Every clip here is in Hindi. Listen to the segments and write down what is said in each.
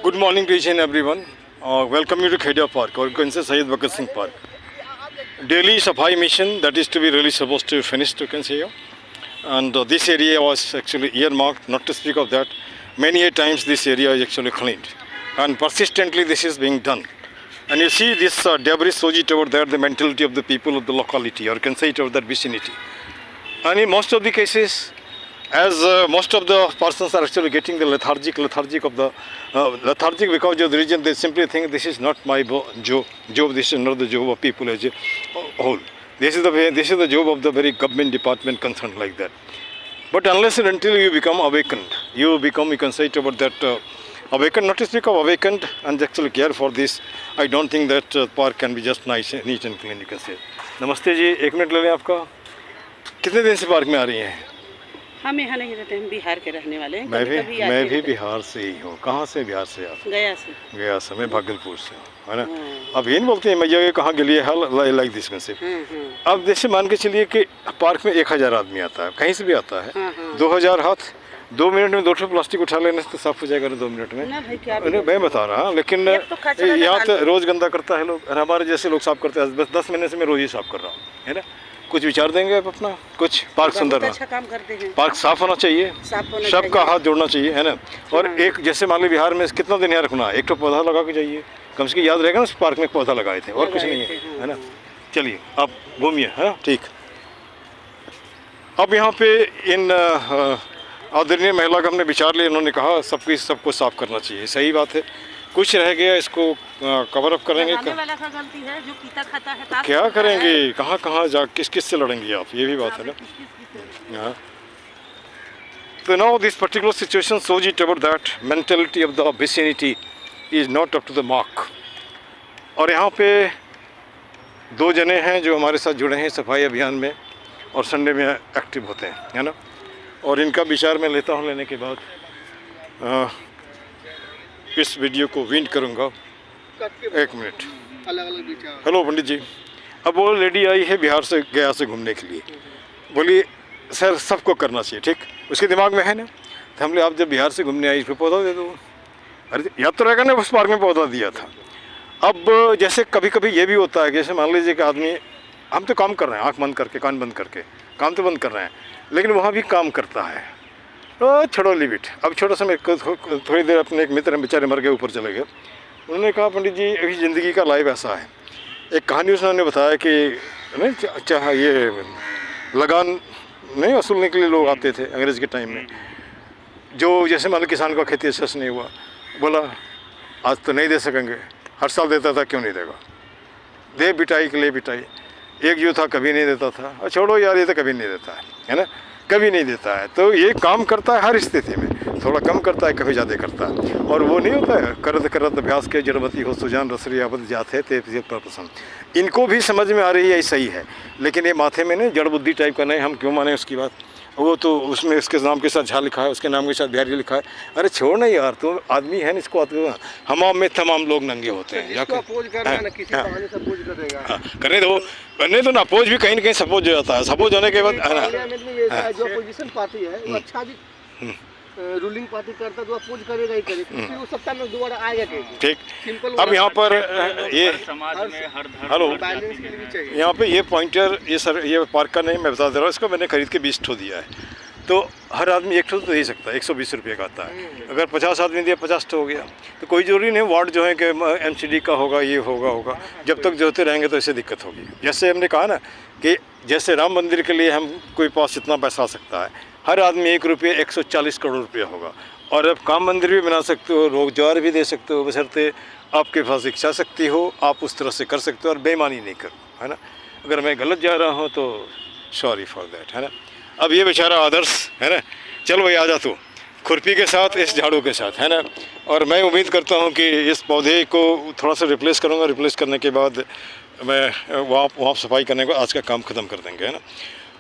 Good morning to each and everyone. Welcome you to Khedia Park, or you can say Syed Bhagat Singh Park. Daily Safai mission that is to be really supposed to finish, you can say here. And this area was actually earmarked, not to speak of that. Many a times this area is actually cleaned. And persistently this is being done. And you see this debris sojit over there, the mentality of the people of the locality, or you can say it of that vicinity. And in most of the cases, as most of the persons are actually getting the lethargic of the lethargic because of the region, they simply think this is not my job, this is not the job of people as a whole. This is the job of the very government department concerned like that. But unless and until you become awakened, you can say it about that awakened, not to speak of awakened and actually care for this, I don't think that park can be just nice, neat and clean, you can say. नमस्ते जी, एक मिनट ले लें आपका. कितने दिन से पार्क में आ रही हैं? हम यहाँ नहीं रहते, हम बिहार के रहने वाले हैं. मैं भी बिहार से ही हूँ. कहाँ से बिहार से आप? गया से. मैं भागलपुर से हूँ, है ना. अब ये नहीं बोलते हैं मैया ये कहाँ के लिए है लाइक दिस में से. अब जैसे मान के चलिए कि पार्क में 1000 आदमी आता है, कहीं से भी आता है. 2000 हाथ 2 मिनट में 2 ठो प्लास्टिक उठा लेने से तो साफ हो जाएगा 2 मिनट में. मैं बता रहा, लेकिन यहाँ तो रोज़ गंदा करता है लोग, और हमारे जैसे लोग साफ करते हैं. बस 10 महीने से मैं रोज़ ही साफ कर रहा हूँ, है ना. कुछ विचार देंगे आप अपना? कुछ पार्क सुंदर अच्छा काम करते हैं. पार्क साफ होना चाहिए, सबका हाथ जोड़ना चाहिए, है ना. और एक जैसे मान लो बिहार में कितना दिन यहाँ रखना, एक तो पौधा लगा के जाइए, कम से कम याद रहेगा ना उस पार्क में पौधा लगाए थे, और कुछ नहीं है ना. चलिए आप घूमिए, है ठीक. अब यहाँ पे इन आदरणीय महिला का हमने विचार लिया, उन्होंने कहा सबको साफ करना चाहिए. सही बात है. कुछ रह गया, इसको कवर अप करेंगे. वाला का गलती है, जो पीता खाता है, क्या करेंगे, कहाँ जा किस से लड़ेंगे आप, ये भी बात है ना. तो now this particular situation shows it about that mentality of the vicinity is not up to the mark. और यहाँ पे 2 जने हैं जो हमारे साथ जुड़े हैं सफाई अभियान में और संडे में एक्टिव होते हैं, है ना. और इनका विचार मैं लेता हूँ, लेने के बाद इस वीडियो को विंड करूँगा. 1 मिनट. हेलो पंडित जी. अब वो लेडी आई है बिहार से, गया से घूमने के लिए. बोली सर सबको करना चाहिए, ठीक. उसके दिमाग में है ना. तो हमने आप जब बिहार से घूमने आई, फिर पौधा दे दो. अरे याद तो रहेगा ना, उस पार्क में पौधा दिया था. अब जैसे कभी कभी ये भी होता है, जैसे मान लीजिए कि आदमी, हम तो काम कर रहे हैं आँख बंद करके, कान बंद करके, काम तो बंद कर रहे हैं, लेकिन वहाँ भी काम करता है. तो छोड़ो लिव इट. अब छोटा सा मैं थोड़ी देर अपने एक मित्र बेचारे मर गए, ऊपर चले गए. उन्होंने कहा पंडित जी अभी ज़िंदगी का लाइव ऐसा है. एक कहानी उसने बताया कि नहीं चाहे ये लगान नहीं वसूलने के लिए लोग आते थे अंग्रेज़ के टाइम में. जो जैसे मान लो किसान का खेती अच्छा से नहीं हुआ, बोला आज तो नहीं दे सकेंगे, हर साल देता था, क्यों नहीं देगा, दे बिटाई के लिए बिटाई. एक जो था कभी नहीं देता था, और छोड़ो यार ये तो कभी नहीं देता है ना, कभी नहीं देता है. तो ये काम करता है हर स्थिति में, थोड़ा कम करता है, कभी ज़्यादा करता है. और वो नहीं होता है करत अभ्यास के जड़मती हो सुजान रसरी आवत जाते थे पर पसंद. इनको भी समझ में आ रही है, सही है, लेकिन ये माथे में नहीं जड़ बुद्धि टाइप का नहीं. हम क्यों माने उसकी बात, वो तो उसमें उसके नाम के साथ झा लिखा है, उसके नाम के साथ बिहारी लिखा है. अरे छोड़ नहीं यार, तो आदमी है ना, इसको हमाम में तमाम लोग नंगे होते हैं. करने दो, करने दो ना. अपोज भी कहीं ना कहीं सपोज हो जाता है. सपोज होने के बाद जो अपोजिशन पार्टी है वो अच्छा भी रूलिंग पार्टी करता तो अपोज करेगा ही करेगा, क्योंकि वो सत्ता में दोबारा आएगा कैसे. ठीक. अब यहाँ पर ये हेलो, यहाँ पे ये पॉइंटर, ये सर ये पार्क का नहीं, मैं बता दे रहा हूँ, इसको मैंने खरीद के 20 ठो दिया है. तो हर आदमी 1 ठो तो दे सकता है, 120 रुपये का आता है. अगर 50 आदमी दिया 50 ठो हो गया. तो कोई ज़रूरी नहीं वार्ड जो है कि MCD का होगा, ये होगा. जब तक जोते रहेंगे तो इससे दिक्कत होगी. जैसे हमने कहा ना कि जैसे राम मंदिर के लिए हम कोई पास इतना पैसा आ सकता है, हर आदमी 1 रुपये 140 करोड़ रुपया होगा. और अब काम मंदिर भी बना सकते हो, रोजगार भी दे सकते हो, बशर्ते आपके पास इच्छा शक्ति हो, आप उस तरह से कर सकते हो और बेईमानी नहीं करो, है ना. अगर मैं गलत जा रहा हूँ तो सॉरी फॉर दैट, है ना. अब ये बेचारा आदर्श है ना, चलो भाई आ जा तू खुरपी के साथ, इस झाड़ू के साथ, है ना. और मैं उम्मीद करता हूँ कि इस पौधे को थोड़ा सा रिप्लेस करूँगा. रिप्लेस करने के बाद मैं वहाँ सफाई करने को आज का काम ख़त्म कर देंगे, है ना.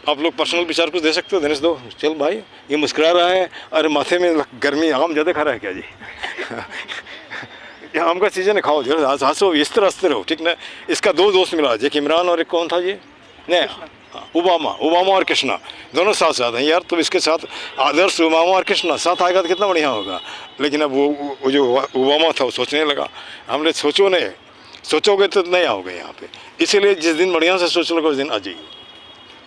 आप लोग पर्सनल विचार कुछ दे सकते हो, देने से दो. चल भाई ये मुस्कुरा रहा है, अरे माथे में गर्मी, आम ज़्यादा खा रहा है क्या जी. ये आम का सीजन है, खाओ जो हंसो, इस तरह हंसते रहो, ठीक ना. इसका 2 दोस्त मिला, एक इमरान और एक कौन था जी, नहीं ओबामा और कृष्णा दोनों साथ साथ हैं यार। तो इसके साथ आदर्श ओबामा और कृष्णा साथ आएगा तो कितना बढ़िया होगा। लेकिन अब वो जो ओबामा था वो सोचने लगा, हमने सोचोगे तो नहीं आओगे यहाँ पे। इसीलिए जिस दिन बढ़िया से सोच लोगे उस दिन आ जाइए।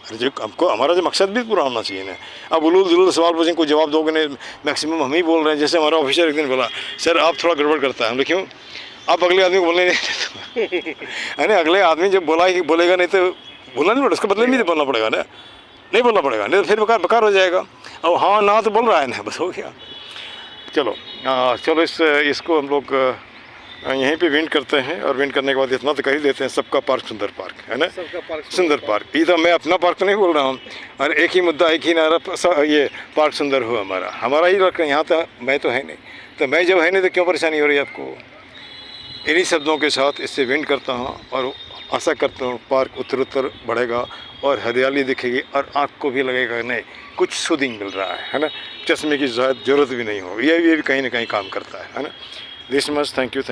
अरे जो हमको हमारा जो मकसद भी पूरा होना चाहिए ना। अब उलूल जुलूल सवाल पूछेंगे, कोई जवाब दोगे नहीं, मैक्सिमम हम ही बोल रहे हैं। जैसे हमारा ऑफिसर एक दिन बोला, सर आप थोड़ा गड़बड़ करता है। हमने क्यों? आप अगले आदमी को बोलने नहीं देते। अरे अगले आदमी जब बोलेगा नहीं तो बोलना नहीं पड़ेगा, उसके बदले में भी बोलना पड़ेगा ना, नहीं बोलना पड़ेगा, नहीं तो फिर बेकार हो जाएगा। अब हाँ ना तो बोल रहा है ना, बस हो गया। चलो चलो इसको हम लोग यहीं पे विंड करते हैं, और विंड करने के बाद इतना तो कर ही देते हैं, सबका पार्क सुंदर पार्क है ना, सबका पार्क सुंदर पार्क। ये तो मैं अपना पार्क तो नहीं बोल रहा हूँ, और एक ही मुद्दा, एक ही नारा, ये पार्क सुंदर हो हमारा ही रख रहे हैं। यहाँ तो मैं तो है नहीं, तो मैं जब है नहीं तो क्यों परेशानी हो रही है आपको। इन्हीं शब्दों के साथ इससे विंड करता हूँ, और आशा करता हूँ पार्क उत्तर बढ़ेगा और हरियाली दिखेगी, और आँख को भी लगेगा नहीं कुछ सूदिंग मिल रहा है ना, चश्मे की ज़रूरत भी नहीं होगी। ये भी कहीं ना कहीं काम करता है ना। This much, thank you.